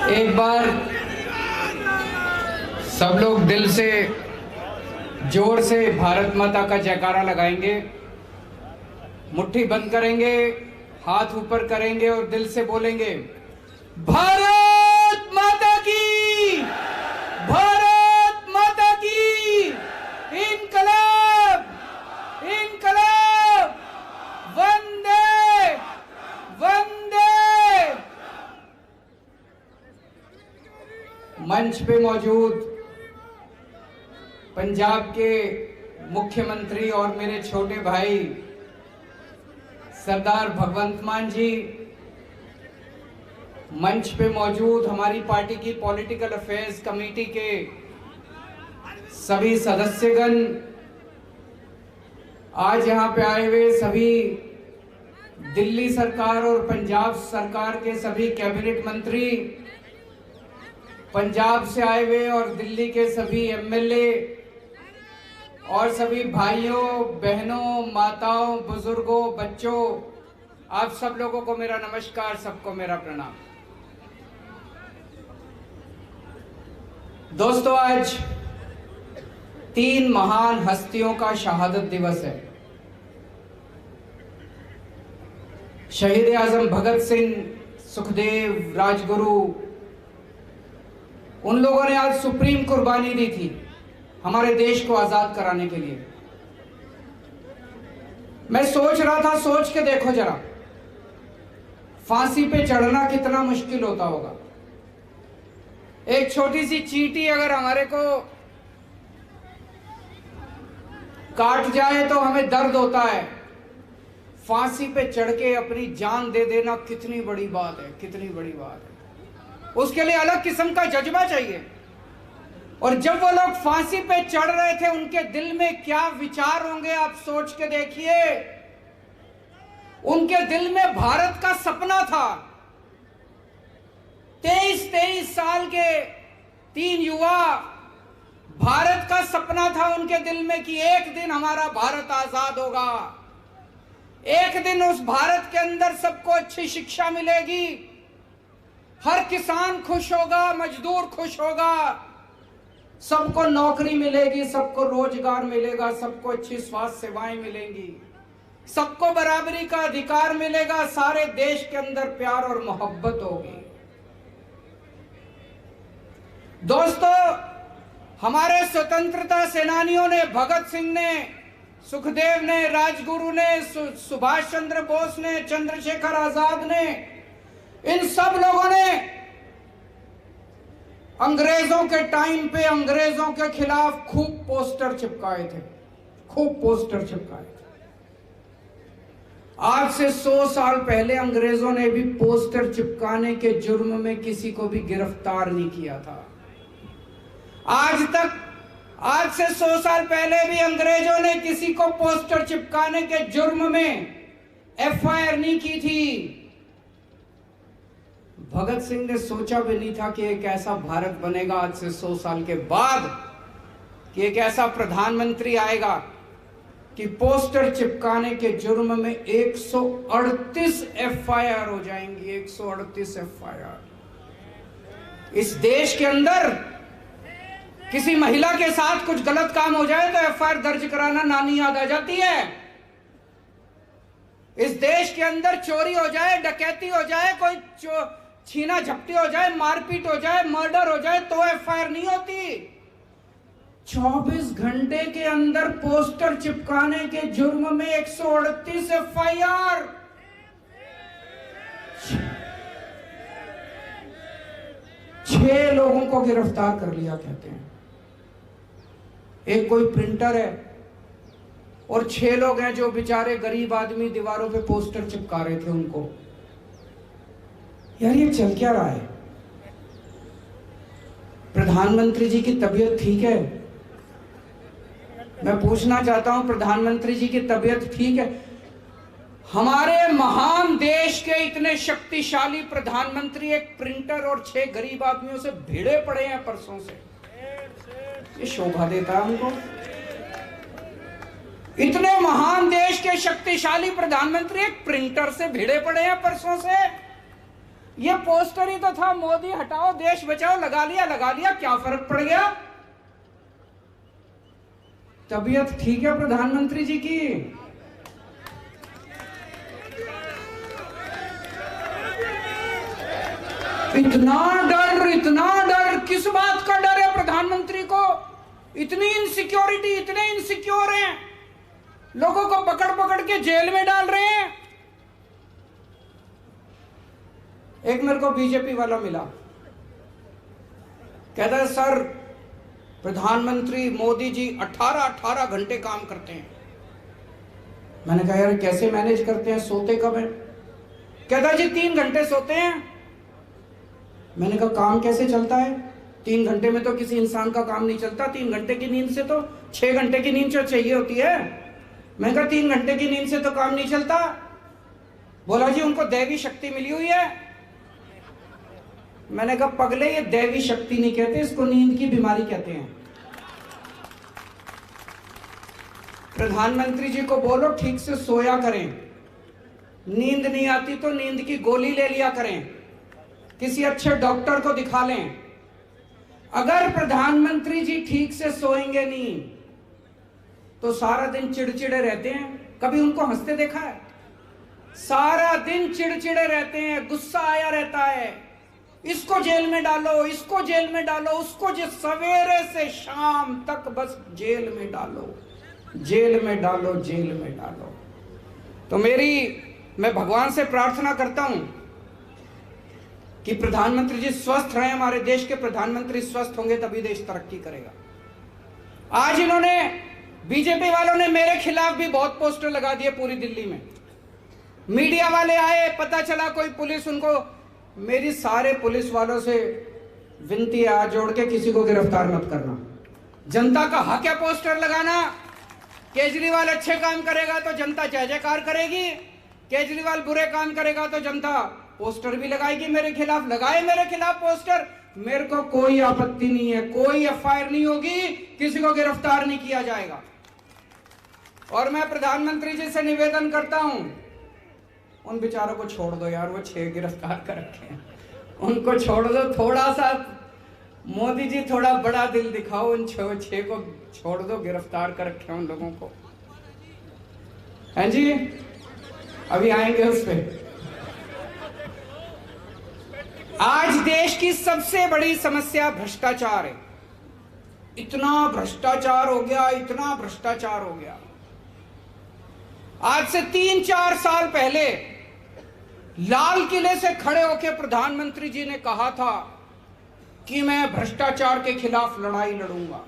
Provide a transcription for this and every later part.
एक बार सब लोग दिल से जोर से भारत माता का जयकारा लगाएंगे, मुट्ठी बंद करेंगे, हाथ ऊपर करेंगे और दिल से बोलेंगे, भारत माता की, भारत माता की, इनकलाब, इनकलाब, वंदे वंदे। मंच पे मौजूद पंजाब के मुख्यमंत्री और मेरे छोटे भाई सरदार भगवंत मान जी, मंच पे मौजूद हमारी पार्टी की पॉलिटिकल अफेयर्स कमेटी के सभी सदस्यगण, आज यहाँ पे आए हुए सभी दिल्ली सरकार और पंजाब सरकार के सभी कैबिनेट मंत्री, पंजाब से आए हुए और दिल्ली के सभी एमएलए और सभी भाइयों बहनों माताओं बुजुर्गों बच्चों, आप सब लोगों को मेरा नमस्कार, सबको मेरा प्रणाम। दोस्तों, आज 3 महान हस्तियों का शहादत दिवस है। शहीद आजम भगत सिंह, सुखदेव, राजगुरु, उन लोगों ने आज सुप्रीम कुर्बानी दी थी हमारे देश को आजाद कराने के लिए। मैं सोच रहा था, सोच के देखो जरा, फांसी पे चढ़ना कितना मुश्किल होता होगा। एक छोटी सी चींटी अगर हमारे को काट जाए तो हमें दर्द होता है, फांसी पे चढ़ के अपनी जान दे देना कितनी बड़ी बात है, कितनी बड़ी बात है। उसके लिए अलग किस्म का जज्बा चाहिए। और जब वो लोग फांसी पे चढ़ रहे थे, उनके दिल में क्या विचार होंगे आप सोच के देखिए। उनके दिल में भारत का सपना था। 23 साल के 3 युवा, भारत का सपना था उनके दिल में कि एक दिन हमारा भारत आजाद होगा, एक दिन उस भारत के अंदर सबको अच्छी शिक्षा मिलेगी, हर किसान खुश होगा, मजदूर खुश होगा, सबको नौकरी मिलेगी, सबको रोजगार मिलेगा, सबको अच्छी स्वास्थ्य सेवाएं मिलेंगी, सबको बराबरी का अधिकार मिलेगा, सारे देश के अंदर प्यार और मोहब्बत होगी। दोस्तों, हमारे स्वतंत्रता सेनानियों ने, भगत सिंह ने, सुखदेव ने, राजगुरु ने, सुभाष चंद्र बोस ने, चंद्रशेखर आजाद ने, इन सब लोगों ने अंग्रेजों के टाइम पे अंग्रेजों के खिलाफ खूब पोस्टर चिपकाए थे, खूब पोस्टर चिपकाए थे। आज से 100 साल पहले अंग्रेजों ने भी पोस्टर चिपकाने के जुर्म में किसी को भी गिरफ्तार नहीं किया था। आज से 100 साल पहले भी अंग्रेजों ने किसी को पोस्टर चिपकाने के जुर्म में एफआईआर नहीं की थी। भगत सिंह ने सोचा भी नहीं था कि एक ऐसा भारत बनेगा आज से 100 साल के बाद, कि एक ऐसा प्रधानमंत्री आएगा कि पोस्टर चिपकाने के जुर्म में 138 एफआईआर हो जाएंगी। 138 एफआईआर। इस देश के अंदर किसी महिला के साथ कुछ गलत काम हो जाए तो एफआईआर दर्ज कराना नानी याद आ जाती है। इस देश के अंदर चोरी हो जाए, डकैती हो जाए, कोई छीना झपटी हो जाए, मारपीट हो जाए, मर्डर हो जाए तो एफआईआर नहीं होती। 24 घंटे के अंदर पोस्टर चिपकाने के जुर्म में 138 एफआईआर। 6 लोगों को गिरफ्तार कर लिया कहते हैं। एक कोई प्रिंटर है और 6 लोग हैं जो बेचारे गरीब आदमी दीवारों पे पोस्टर चिपका रहे थे उनको। यार, ये चल क्या रहा है? प्रधानमंत्री जी की तबीयत ठीक है? मैं पूछना चाहता हूं, प्रधानमंत्री जी की तबीयत ठीक है? हमारे महान देश के इतने शक्तिशाली प्रधानमंत्री एक प्रिंटर और 6 गरीब आदमियों से भिड़े पड़े हैं परसों से। ये शोभा देता है हमको। इतने महान देश के शक्तिशाली प्रधानमंत्री एक प्रिंटर से भिड़े पड़े हैं परसों से। ये पोस्टर ही तो था, मोदी हटाओ देश बचाओ, लगा लिया, क्या फर्क पड़ गया? तबीयत ठीक है प्रधानमंत्री जी की? इतना डर किस बात का डर है प्रधानमंत्री को? इतनी इनसिक्योरिटी, इतने इनसिक्योर हैं, लोगों को पकड़ पकड़ के जेल में डाल रहे हैं। एक मेरे को बीजेपी वाला मिला, कहता है सर प्रधानमंत्री मोदी जी 18 घंटे काम करते हैं। मैंने कहा यार कैसे मैनेज करते हैं, सोते कब हैं? कहता जी 3 घंटे सोते हैं। मैंने कहा काम कैसे चलता है? 3 घंटे में तो किसी इंसान का काम नहीं चलता, 3 घंटे की नींद से तो 6 घंटे की नींद चाहिए होती है। मैंने कहा 3 घंटे की नींद से तो काम नहीं चलता। बोला जी उनको दैवी शक्ति मिली हुई है। मैंने कहा पगले ये दैवी शक्ति नहीं कहते, इसको नींद की बीमारी कहते हैं। प्रधानमंत्री जी को बोलो ठीक से सोया करें, नींद नहीं आती तो नींद की गोली ले लिया करें, किसी अच्छे डॉक्टर को दिखा लें। अगर प्रधानमंत्री जी ठीक से सोएंगे नहीं तो सारा दिन चिड़चिड़े रहते हैं। कभी उनको हंसते देखा है? सारा दिन चिड़चिड़े रहते हैं, गुस्सा आया रहता है, इसको जेल में डालो, इसको जेल में डालो, उसको सवेरे से शाम तक बस जेल में डालो, जेल में डालो, जेल में डालो। तो मैं भगवान से प्रार्थना करता हूं कि प्रधानमंत्री जी स्वस्थ रहें। हमारे देश के प्रधानमंत्री स्वस्थ होंगे तभी देश तरक्की करेगा। आज इन्होंने, बीजेपी वालों ने मेरे खिलाफ भी बहुत पोस्टर लगा दिए पूरी दिल्ली में। मीडिया वाले आए, पता चला कोई पुलिस उनको, मेरी सारे पुलिस वालों से विनती है हाथ जोड़ के किसी को गिरफ्तार मत करना। जनता का हक है पोस्टर लगाना। केजरीवाल अच्छे काम करेगा तो जनता जय जयकार करेगी, केजरीवाल बुरे काम करेगा तो जनता पोस्टर भी लगाएगी मेरे खिलाफ। लगाए मेरे खिलाफ पोस्टर, मेरे को कोई आपत्ति नहीं है, कोई एफआईआर नहीं होगी, किसी को गिरफ्तार नहीं किया जाएगा। और मैं प्रधानमंत्री जी से निवेदन करता हूं, उन बेचारों को छोड़ दो यार, वो 6 गिरफ्तार कर रखे हैं, उनको छोड़ दो। थोड़ा सा मोदी जी थोड़ा बड़ा दिल दिखाओ, उन 6 को छोड़ दो, गिरफ्तार कर रखे हैं उन लोगों को। हैं जी, अभी आएंगे उस पे। आज देश की सबसे बड़ी समस्या भ्रष्टाचार है। इतना भ्रष्टाचार हो गया, इतना भ्रष्टाचार हो गया। आज से 3-4 साल पहले लाल किले से खड़े होकर प्रधानमंत्री जी ने कहा था कि मैं भ्रष्टाचार के खिलाफ लड़ाई लड़ूंगा।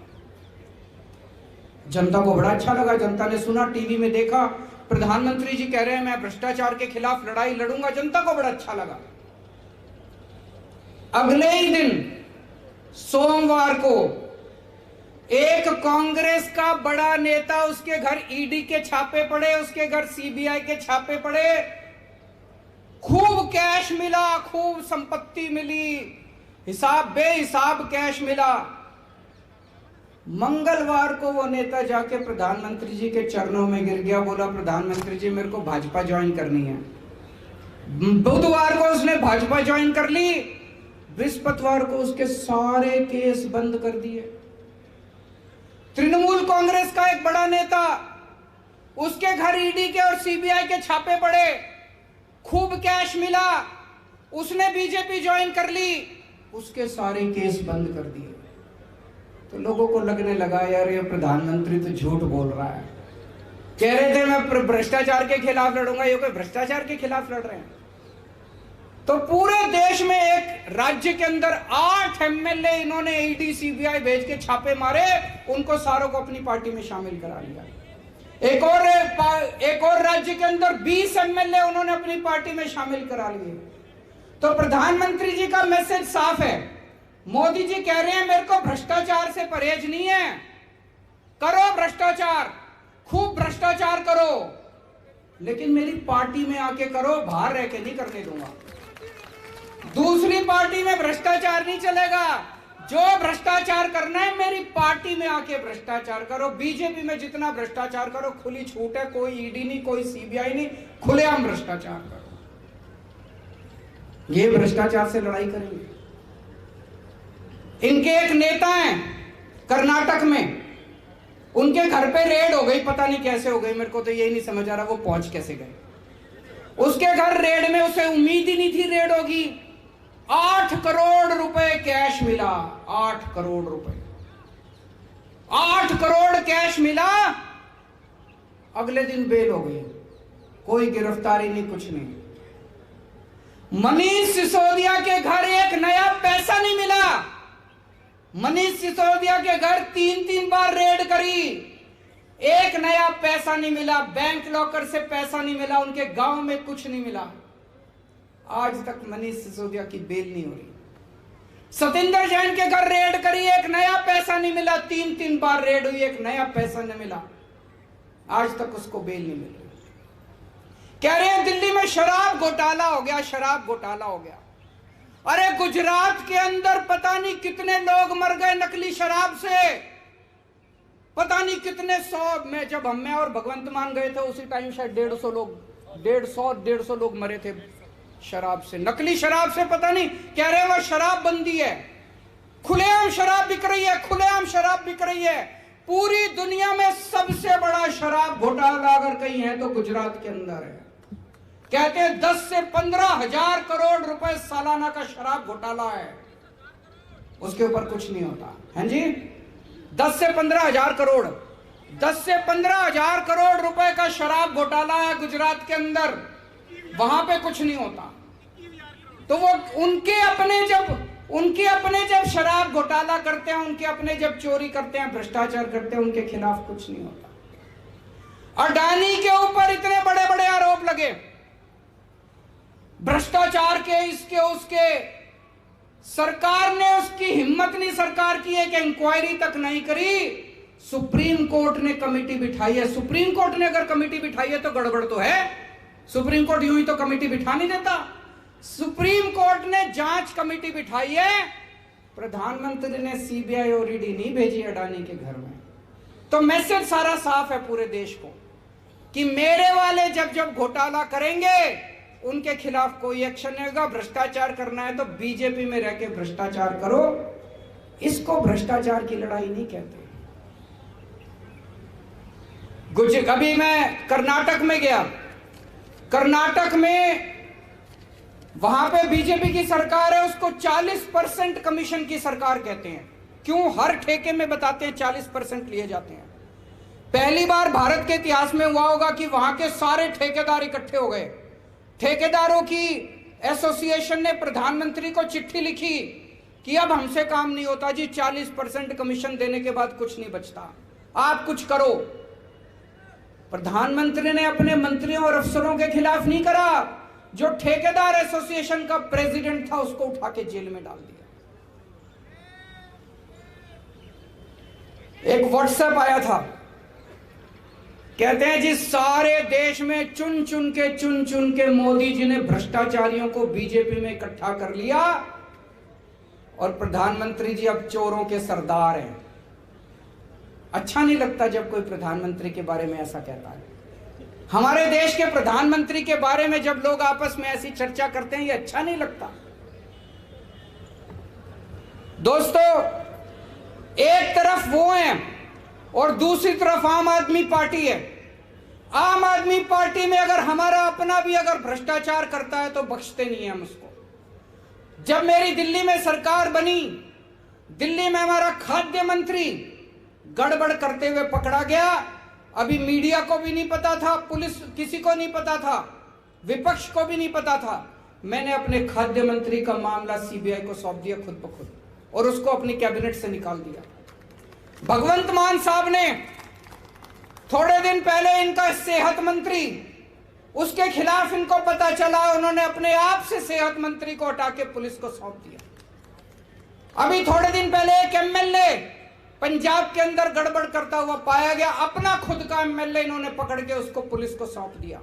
जनता को बड़ा अच्छा लगा, जनता ने सुना, टीवी में देखा, प्रधानमंत्री जी कह रहे हैं मैं भ्रष्टाचार के खिलाफ लड़ाई लड़ूंगा। जनता को बड़ा अच्छा लगा। अगले ही दिन सोमवार को एक कांग्रेस का बड़ा नेता, उसके घर ईडी के छापे पड़े, उसके घर सीबीआई के छापे पड़े, खूब कैश मिला, खूब संपत्ति मिली, हिसाब बेहिसाब कैश मिला। मंगलवार को वो नेता जाके प्रधानमंत्री जी के चरणों में गिर गया, बोला प्रधानमंत्री जी मेरे को भाजपा ज्वाइन करनी है। बुधवार को उसने भाजपा ज्वाइन कर ली, बृहस्पतिवार को उसके सारे केस बंद कर दिए। तृणमूल कांग्रेस का एक बड़ा नेता, उसके घर ईडी के और सीबीआई के छापे पड़े, खूब कैश मिला, उसने बीजेपी ज्वाइन कर ली, उसके सारे केस बंद कर दिए। तो लोगों को लगने लगा यार ये प्रधानमंत्री तो झूठ बोल रहा है। कह रहे थे मैं भ्रष्टाचार के खिलाफ लड़ूंगा, ये कोई भ्रष्टाचार के खिलाफ लड़ रहे हैं। तो पूरे देश में एक राज्य के अंदर 8 एमएलए इन्होंने ईडी सीबीआई भेज के छापे मारे, उनको सारों को अपनी पार्टी में शामिल करा लिया। एक और राज्य के अंदर 20 एमएलए उन्होंने अपनी पार्टी में शामिल करा लिए। तो प्रधानमंत्री जी का मैसेज साफ है। मोदी जी कह रहे हैं मेरे को भ्रष्टाचार से परहेज नहीं है, करो भ्रष्टाचार, खूब भ्रष्टाचार करो, लेकिन मेरी पार्टी में आके करो, बाहर रह के नहीं करने दूंगा। दूसरी पार्टी में भ्रष्टाचार नहीं चलेगा, जो भ्रष्टाचार करना है मेरी पार्टी में आके भ्रष्टाचार करो। बीजेपी में जितना भ्रष्टाचार करो खुली छूट है, कोई ईडी नहीं, कोई सीबीआई नहीं, खुलेआम भ्रष्टाचार करो। ये भ्रष्टाचार से लड़ाई करेंगे। इनके एक नेता हैं कर्नाटक में, उनके घर पे रेड हो गई, पता नहीं कैसे हो गई, मेरे को तो यही नहीं समझ आ रहा वो पहुंच कैसे गए। उसके घर रेड में, उसे उम्मीद ही नहीं थी रेड होगी। 8 करोड़ रुपए कैश मिला, 8 करोड़ रुपए, 8 करोड़ कैश मिला। अगले दिन बेल हो गई, कोई गिरफ्तारी नहीं, कुछ नहीं। मनीष सिसोदिया के घर एक नया पैसा नहीं मिला। मनीष सिसोदिया के घर 3-3 बार रेड करी, एक नया पैसा नहीं मिला। बैंक लॉकर से पैसा नहीं मिला, उनके गांव में कुछ नहीं मिला। आज तक मनीष सिसोदिया की बेल नहीं हो रही। सतिंदर जैन के घर रेड करी, एक नया पैसा नहीं मिला। 3-3 बार रेड हुई, एक नया पैसा नहीं मिला। आज तक उसको बेल नहीं मिल रही। कह रहे हैं दिल्ली में शराब घोटाला हो गया, शराब घोटाला हो गया। अरे गुजरात के अंदर पता नहीं कितने लोग मर गए नकली शराब से, पता नहीं कितने 100 में। जब मैं और भगवंत मान गए थे उसी टाइम शायद 150 लोग, 150 लोग मरे थे शराब से, नकली शराब से। पता नहीं, कह रहे हैं वह शराब बंदी है, खुलेआम शराब बिक रही है, खुलेआम शराब बिक रही है। पूरी दुनिया में सबसे बड़ा शराब घोटाला अगर कहीं है तो गुजरात के अंदर है। कहते हैं 10 से 15 हजार करोड़ रुपए सालाना का शराब घोटाला है, उसके ऊपर कुछ नहीं होता है जी। 10 से 15 हजार करोड़, 10 से 15 हजार करोड़ रुपए का शराब घोटाला है गुजरात के अंदर, वहां पे कुछ नहीं होता। तो वो उनके अपने जब शराब घोटाला करते हैं, उनके अपने जब चोरी करते हैं, भ्रष्टाचार करते हैं, उनके खिलाफ कुछ नहीं होता। अडानी के ऊपर इतने बड़े बड़े आरोप लगे भ्रष्टाचार के, इसके उसके, सरकार ने उसकी हिम्मत नहीं सरकार की एक इंक्वायरी तक नहीं करी। सुप्रीम कोर्ट ने कमेटी बिठाई है। सुप्रीम कोर्ट ने अगर कमेटी बिठाई है तो गड़बड़ तो है। सुप्रीम कोर्ट यूं ही तो कमेटी बिठा नहीं देता। सुप्रीम कोर्ट ने जांच कमेटी बिठाई है। प्रधानमंत्री ने सीबीआई और ईडी नहीं भेजी अडानी के घर में। तो मैसेज सारा साफ है पूरे देश को कि मेरे वाले जब जब घोटाला करेंगे उनके खिलाफ कोई एक्शन नहीं होगा। भ्रष्टाचार करना है तो बीजेपी में रह के भ्रष्टाचार करो, इसको भ्रष्टाचार की लड़ाई नहीं कहते। अभी मैं कर्नाटक में गया, कर्नाटक में वहां पे बीजेपी की सरकार है, उसको 40% कमीशन की सरकार कहते हैं। क्यों? हर ठेके में बताते हैं 40% लिए जाते हैं। पहली बार भारत के इतिहास में हुआ होगा कि वहां के सारे ठेकेदार इकट्ठे हो गए। ठेकेदारों की एसोसिएशन ने प्रधानमंत्री को चिट्ठी लिखी कि अब हमसे काम नहीं होता जी, 40% कमीशन देने के बाद कुछ नहीं बचता, आप कुछ करो। प्रधानमंत्री ने अपने मंत्रियों और अफसरों के खिलाफ नहीं करा, जो ठेकेदार एसोसिएशन का प्रेसिडेंट था उसको उठा के जेल में डाल दिया। एक व्हाट्सएप आया था, कहते हैं जी सारे देश में चुन चुन के मोदी जी ने भ्रष्टाचारियों को बीजेपी में इकट्ठा कर लिया और प्रधानमंत्री जी अब चोरों के सरदार हैं। अच्छा नहीं लगता जब कोई प्रधानमंत्री के बारे में ऐसा कहता है। हमारे देश के प्रधानमंत्री के बारे में जब लोग आपस में ऐसी चर्चा करते हैं, ये अच्छा नहीं लगता। दोस्तों, एक तरफ वो हैं और दूसरी तरफ आम आदमी पार्टी है। आम आदमी पार्टी में अगर हमारा अपना भी अगर भ्रष्टाचार करता है तो बख्शते नहीं है हम उसको। जब मेरी दिल्ली में सरकार बनी, दिल्ली में हमारा खाद्य मंत्री गड़बड़ करते हुए पकड़ा गया। अभी मीडिया को भी नहीं पता था, पुलिस किसी को नहीं पता था, विपक्ष को भी नहीं पता था। मैंने अपने खाद्य मंत्री का मामला सीबीआई को सौंप दिया खुद ब खुद और उसको अपनी कैबिनेट से निकाल दिया। भगवंत मान साहब ने थोड़े दिन पहले, इनका सेहत मंत्री, उसके खिलाफ इनको पता चला, उन्होंने अपने आप से सेहत मंत्री को हटा के पुलिस को सौंप दिया। अभी थोड़े दिन पहले एक एमएलए पंजाब के अंदर गड़बड़ करता हुआ पाया गया, अपना खुद का एमएलए इन्होंने पकड़ के उसको पुलिस को सौंप दिया।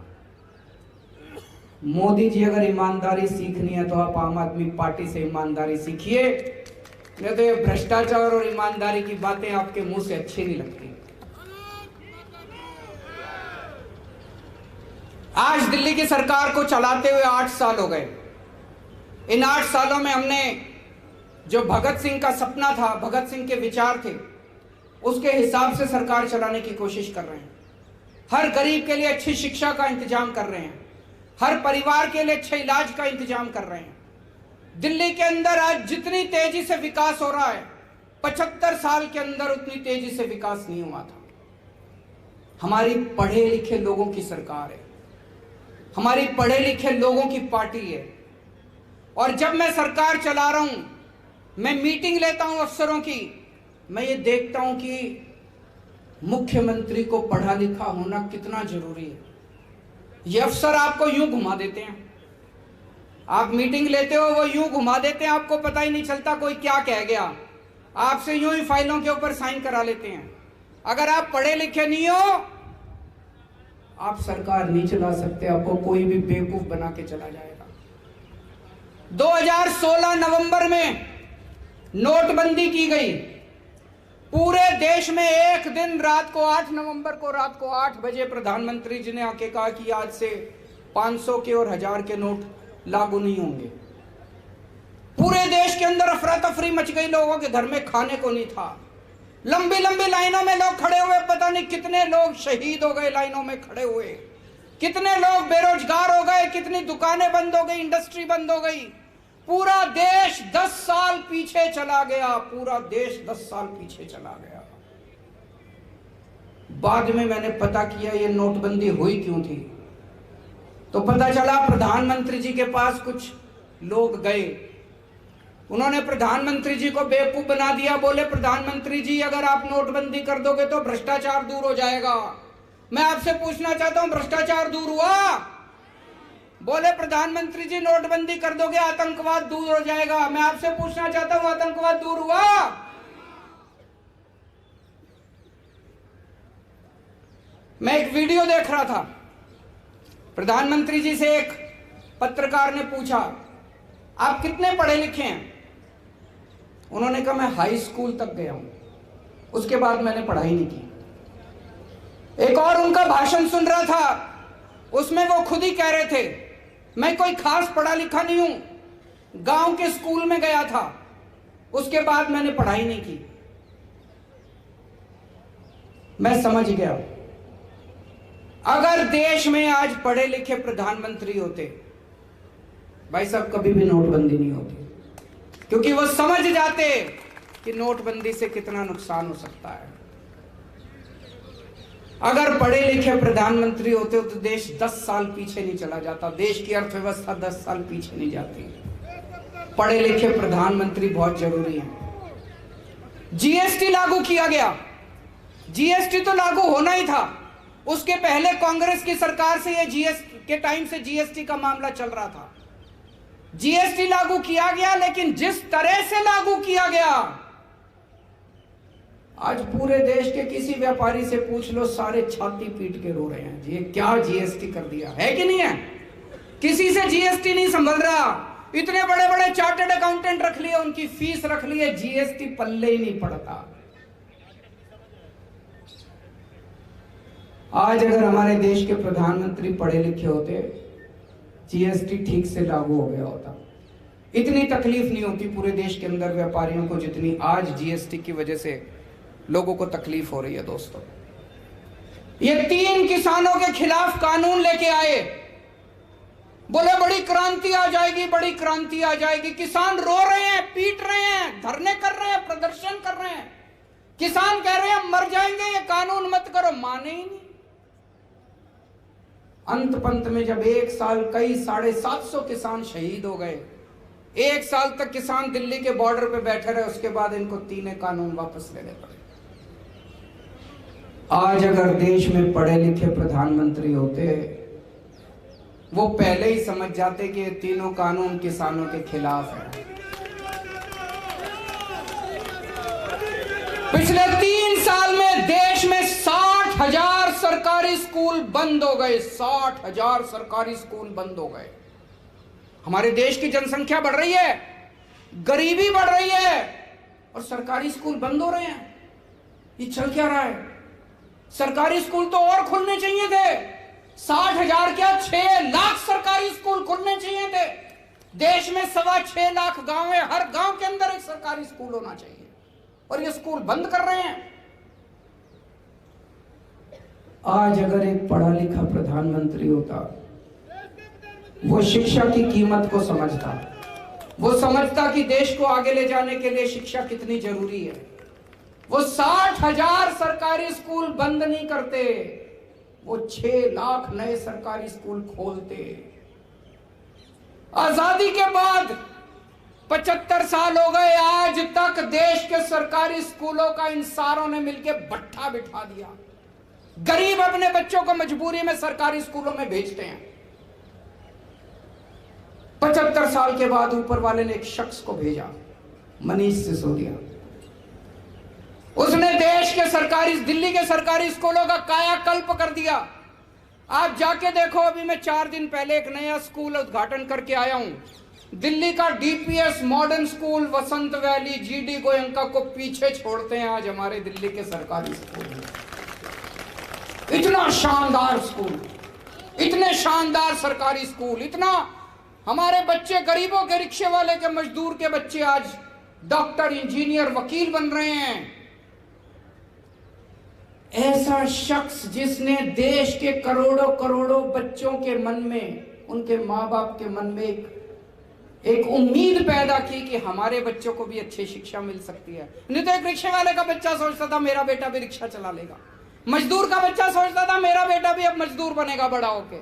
मोदी जी अगर ईमानदारी सीखनी है तो आप आम आदमी पार्टी से ईमानदारी सीखिए, नहीं तो ये भ्रष्टाचार और ईमानदारी की बातें आपके मुंह से अच्छी नहीं लगती। आज दिल्ली की सरकार को चलाते हुए 8 साल हो गए। इन 8 सालों में हमने जो भगत सिंह का सपना था, भगत सिंह के विचार थे, उसके हिसाब से सरकार चलाने की कोशिश कर रहे हैं। हर गरीब के लिए अच्छी शिक्षा का इंतजाम कर रहे हैं, हर परिवार के लिए अच्छे इलाज का इंतजाम कर रहे हैं। दिल्ली के अंदर आज जितनी तेजी से विकास हो रहा है, 75 साल के अंदर उतनी तेजी से विकास नहीं हुआ था। हमारी पढ़े लिखे लोगों की सरकार है, हमारी पढ़े लिखे लोगों की पार्टी है। और जब मैं सरकार चला रहा हूं, मैं मीटिंग लेता हूं अफसरों की, मैं ये देखता हूं कि मुख्यमंत्री को पढ़ा लिखा होना कितना जरूरी है। ये अफसर आपको यूं घुमा देते हैं, आप मीटिंग लेते हो वो यूं घुमा देते हैं, आपको पता ही नहीं चलता कोई क्या कह गया, आपसे यूं ही फाइलों के ऊपर साइन करा लेते हैं। अगर आप पढ़े लिखे नहीं हो, आप सरकार नहीं चला सकते, आपको कोई भी बेवकूफ बना के चला जाएगा। 2016 नवंबर में नोटबंदी की गई। पूरे देश में एक दिन रात को 8 नवंबर को रात को 8 बजे प्रधानमंत्री जी ने आके कहा कि आज से 500 के और 1000 के नोट लागू नहीं होंगे। पूरे देश के अंदर अफरा तफरी मच गई, लोगों के घर में खाने को नहीं था। लंबी लंबी लाइनों में लोग खड़े हुए, पता नहीं कितने लोग शहीद हो गए लाइनों में खड़े हुए, कितने लोग बेरोजगार हो गए, कितनी दुकानें बंद हो गई, इंडस्ट्री बंद हो गई। पूरा देश 10 साल पीछे चला गया, पूरा देश 10 साल पीछे चला गया। बाद में मैंने पता किया ये नोटबंदी हुई क्यों थी, तो पता चला प्रधानमंत्री जी के पास कुछ लोग गए, उन्होंने प्रधानमंत्री जी को बेवकूफ बना दिया। बोले प्रधानमंत्री जी अगर आप नोटबंदी कर दोगे तो भ्रष्टाचार दूर हो जाएगा। मैं आपसे पूछना चाहता हूं भ्रष्टाचार दूर हुआ? बोले प्रधानमंत्री जी नोटबंदी कर दोगे आतंकवाद दूर हो जाएगा। मैं आपसे पूछना चाहता हूं आतंकवाद दूर हुआ? मैं एक वीडियो देख रहा था, प्रधानमंत्री जी से एक पत्रकार ने पूछा आप कितने पढ़े लिखे हैं? उन्होंने कहा मैं हाई स्कूल तक गया हूं, उसके बाद मैंने पढ़ाई नहीं की। एक और उनका भाषण सुन रहा था, उसमें वो खुद ही कह रहे थे मैं कोई खास पढ़ा लिखा नहीं हूं, गांव के स्कूल में गया था, उसके बाद मैंने पढ़ाई नहीं की। मैं समझ गया, अगर देश में आज पढ़े लिखे प्रधानमंत्री होते, भाई साहब कभी भी नोटबंदी नहीं होती, क्योंकि वो समझ जाते कि नोटबंदी से कितना नुकसान हो सकता है। अगर पढ़े लिखे प्रधानमंत्री होते तो देश 10 साल पीछे नहीं चला जाता, देश की अर्थव्यवस्था 10 साल पीछे नहीं जाती। पढ़े लिखे प्रधानमंत्री बहुत जरूरी हैं। जीएसटी लागू किया गया, जीएसटी तो लागू होना ही था, उसके पहले कांग्रेस की सरकार से ये जीएसटी के टाइम से जीएसटी का मामला चल रहा था। जीएसटी लागू किया गया, लेकिन जिस तरह से लागू किया गया, आज पूरे देश के किसी व्यापारी से पूछ लो, सारे छाती पीट के रो रहे हैं ये क्या जीएसटी कर दिया है कि नहीं है। किसी से जीएसटी नहीं संभल रहा, इतने बड़े बड़े चार्टर्ड अकाउंटेंट रख लिए, उनकी फीस रख ली है, जीएसटी पल्ले ही नहीं पड़ता। आज अगर हमारे देश के प्रधानमंत्री पढ़े लिखे होते, जीएसटी ठीक से लागू हो गया होता, इतनी तकलीफ नहीं होती पूरे देश के अंदर व्यापारियों को जितनी आज जीएसटी की वजह से लोगों को तकलीफ हो रही है। दोस्तों, ये 3 किसानों के खिलाफ कानून लेके आए, बोले बड़ी क्रांति आ जाएगी, बड़ी क्रांति आ जाएगी। किसान रो रहे हैं, पीट रहे हैं, धरने कर रहे हैं, प्रदर्शन कर रहे हैं। किसान कह रहे हैं मर जाएंगे, ये कानून मत करो, माने ही नहीं। अंत पंत में जब 1 साल कई 750 किसान शहीद हो गए, 1 साल तक किसान दिल्ली के बॉर्डर पे बैठे रहे, उसके बाद इनको 3 कानून वापस लेने पड़े। आज अगर देश में पढ़े लिखे प्रधानमंत्री होते, वो पहले ही समझ जाते कि ये 3 कानून किसानों के खिलाफ है। पिछले 3 साल में देश में 60,000 सरकारी स्कूल बंद हो गए, 60,000 सरकारी स्कूल बंद हो गए। हमारे देश की जनसंख्या बढ़ रही है, गरीबी बढ़ रही है, और सरकारी स्कूल बंद हो रहे हैं। ये चल क्या रहा है? सरकारी स्कूल तो और खुलने चाहिए थे, 60,000 क्या 6 लाख सरकारी स्कूल खुलने चाहिए थे। देश में 6.25 लाख गांव है, हर गांव के अंदर एक सरकारी स्कूल होना चाहिए, और ये स्कूल बंद कर रहे हैं। आज अगर एक पढ़ा लिखा प्रधानमंत्री होता, वो शिक्षा की कीमत को समझता, वो समझता कि देश को आगे ले जाने के लिए शिक्षा कितनी जरूरी है, वो 60,000 सरकारी स्कूल बंद नहीं करते, वो 6 लाख नए सरकारी स्कूल खोलते। आजादी के बाद 75 साल हो गए, आज तक देश के सरकारी स्कूलों का इन सारों ने मिलकर भट्ठा बिठा दिया। गरीब अपने बच्चों को मजबूरी में सरकारी स्कूलों में भेजते हैं। 75 साल के बाद ऊपर वाले ने एक शख्स को भेजा, मनीष सिसोदिया। उसने देश के दिल्ली के सरकारी स्कूलों का कायाकल्प कर दिया। आप जाके देखो, अभी मैं 4 दिन पहले एक नया स्कूल उद्घाटन करके आया हूं। दिल्ली का डीपीएस मॉडर्न स्कूल, वसंत वैली, जीडी गोयंका को पीछे छोड़ते हैं आज हमारे दिल्ली के सरकारी स्कूल। इतना शानदार स्कूल, इतने शानदार सरकारी स्कूल, इतना हमारे बच्चे, गरीबों के, रिक्शे वाले के, मजदूर के बच्चे आज डॉक्टर, इंजीनियर, वकील बन रहे हैं। ऐसा शख्स जिसने देश के करोड़ों करोड़ों बच्चों के मन में, उनके माँ बाप के मन में एक उम्मीद पैदा की कि हमारे बच्चों को भी अच्छी शिक्षा मिल सकती है। नहीं तो एक रिक्शे वाले का बच्चा सोचता था मेरा बेटा भी रिक्शा चला लेगा, मजदूर का बच्चा सोचता था मेरा बेटा भी अब मजदूर बनेगा बड़ा होके।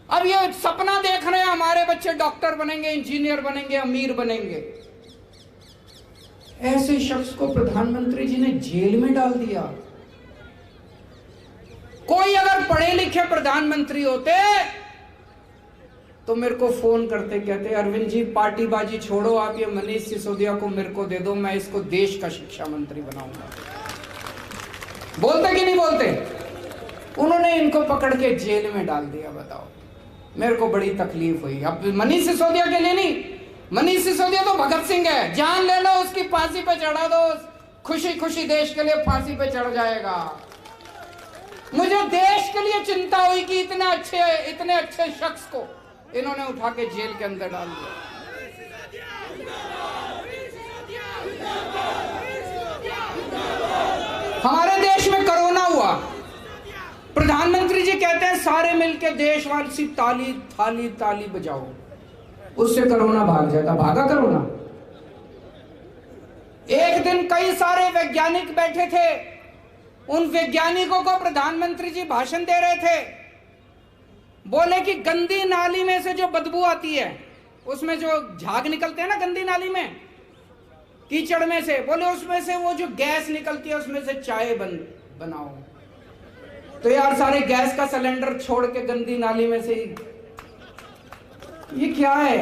अब ये सपना देख रहे हैं हमारे बच्चे डॉक्टर बनेंगे, इंजीनियर बनेंगे, अमीर बनेंगे। ऐसे शख्स को प्रधानमंत्री जी ने जेल में डाल दिया। कोई अगर पढ़े लिखे प्रधानमंत्री होते तो मेरे को फोन करते, कहते अरविंद जी पार्टीबाजी छोड़ो, आप ये मनीष सिसोदिया को मेरे को दे दो, मैं इसको देश का शिक्षा मंत्री बनाऊंगा। बोलते कि नहीं बोलते? उन्होंने इनको पकड़ के जेल में डाल दिया। बताओ, मेरे को बड़ी तकलीफ हुई। अब मनीष सिसोदिया के लिए नहीं, मनीष सिसोदिया तो भगत सिंह है, जान ले लो उसकी, फांसी पे चढ़ा दो, खुशी खुशी देश के लिए फांसी पे चढ़ जाएगा। मुझे देश के लिए चिंता हुई कि इतने अच्छे शख्स को इन्होंने उठा के जेल के अंदर डाल दिया। हमारे देश में कोरोना हुआ, प्रधानमंत्री जी कहते हैं सारे मिलके देशवासी ताली थाली ताली बजाओ, उससे कोरोना भाग जाता। भागा कोरोना? एक दिन कई सारे वैज्ञानिक बैठे थे, उन वैज्ञानिकों को प्रधानमंत्री जी भाषण दे रहे थे। बोले कि गंदी नाली में से जो बदबू आती है, उसमें जो झाग निकलते हैं ना गंदी नाली में, कीचड़ में से, बोले उसमें से वो जो गैस निकलती है उसमें से चाय बनाओ। तो यार सारे गैस का सिलेंडर छोड़ के गंदी नाली में से, ये क्या है?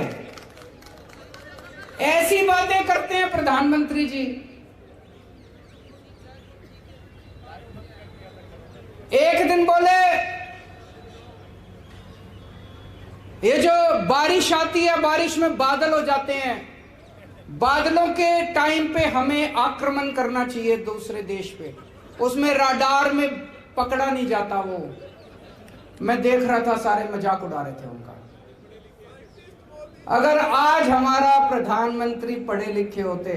ऐसी बातें करते हैं प्रधानमंत्री जी। एक दिन बोले ये जो बारिश आती है, बारिश में बादल हो जाते हैं, बादलों के टाइम पे हमें आक्रमण करना चाहिए दूसरे देश पे, उसमें राडार में पकड़ा नहीं जाता। वो मैं देख रहा था, सारे मजाक उड़ा रहे थे उनका। अगर आज हमारा प्रधानमंत्री पढ़े लिखे होते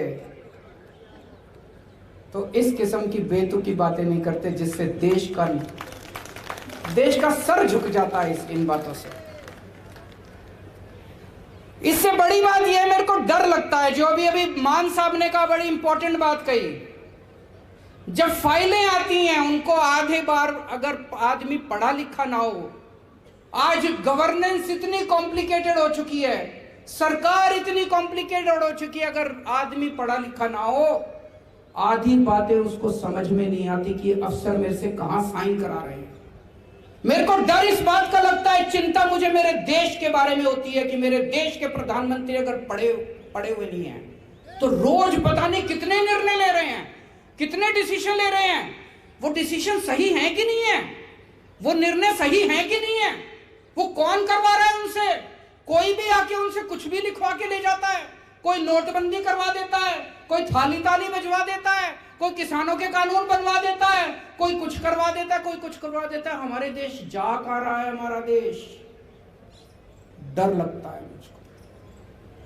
तो इस किस्म की बेतुकी बातें नहीं करते जिससे देश का सर झुक जाता है इन बातों से। इससे बड़ी बात यह, मेरे को डर लगता है, जो अभी मान साहब ने कहा, बड़ी इंपॉर्टेंट बात कही। जब फाइलें आती हैं उनको आधे बार अगर आदमी पढ़ा लिखा ना हो, आज गवर्नेंस इतनी कॉम्प्लिकेटेड हो चुकी है, सरकार इतनी कॉम्प्लिकेटेड हो चुकी है, अगर आदमी पढ़ा लिखा ना हो, आधी बातें उसको समझ में नहीं आती कि अफसर मेरे से कहां साइन करा रहे हैं। मेरे को डर इस बात का लगता है, चिंता मुझे मेरे देश के बारे में होती है कि मेरे देश के प्रधानमंत्री अगर पढ़े हुए नहीं हैं तो रोज पता नहीं कितने निर्णय ले रहे हैं, कितने डिसीजन ले रहे हैं। वो डिसीजन सही है कि नहीं है, वो निर्णय सही है कि नहीं है, वो कौन करवा रहा है उनसे? कोई भी आके उनसे कुछ भी लिखवा के ले जाता है, कोई नोटबंदी करवा देता है, कोई थाली ताली बजवा देता है, कोई किसानों के कानून बनवा देता है, कोई कुछ करवा देता है, कोई कुछ करवा देता है। हमारे देश जा कहाँ रहा है? हमारा देश, डर लगता है मुझको।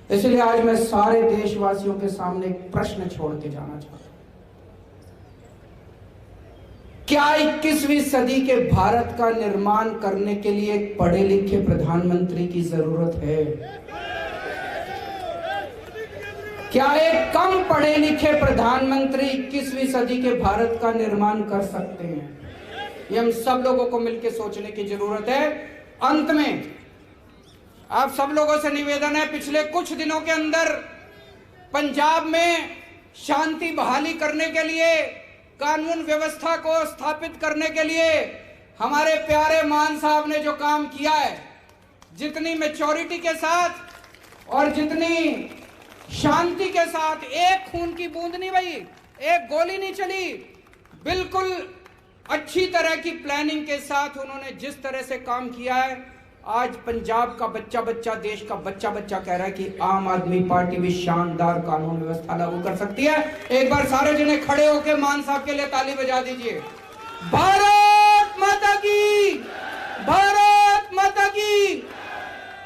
इसलिए आज मैं सारे देशवासियों के सामने एक प्रश्न छोड़ के जाना चाहता हूं। क्या 21वीं सदी के भारत का निर्माण करने के लिए एक पढ़े लिखे प्रधानमंत्री की जरूरत है? क्या एक कम पढ़े लिखे प्रधानमंत्री 21वीं सदी के भारत का निर्माण कर सकते हैं? ये हम सब लोगों को मिलकर सोचने की जरूरत है। अंत में आप सब लोगों से निवेदन है, पिछले कुछ दिनों के अंदर पंजाब में शांति बहाली करने के लिए, कानून व्यवस्था को स्थापित करने के लिए हमारे प्यारे मान साहब ने जो काम किया है, जितनी मैच्योरिटी के साथ और जितनी शांति के साथ, एक खून की बूंद नहीं बही, एक गोली नहीं चली, बिल्कुल अच्छी तरह की प्लानिंग के साथ उन्होंने जिस तरह से काम किया है, आज पंजाब का बच्चा बच्चा, देश का बच्चा बच्चा कह रहा है कि आम आदमी पार्टी भी शानदार कानून व्यवस्था लागू कर सकती है। एक बार सारे जने खड़े होकर मान साहब के लिए ताली बजा दीजिए। भारत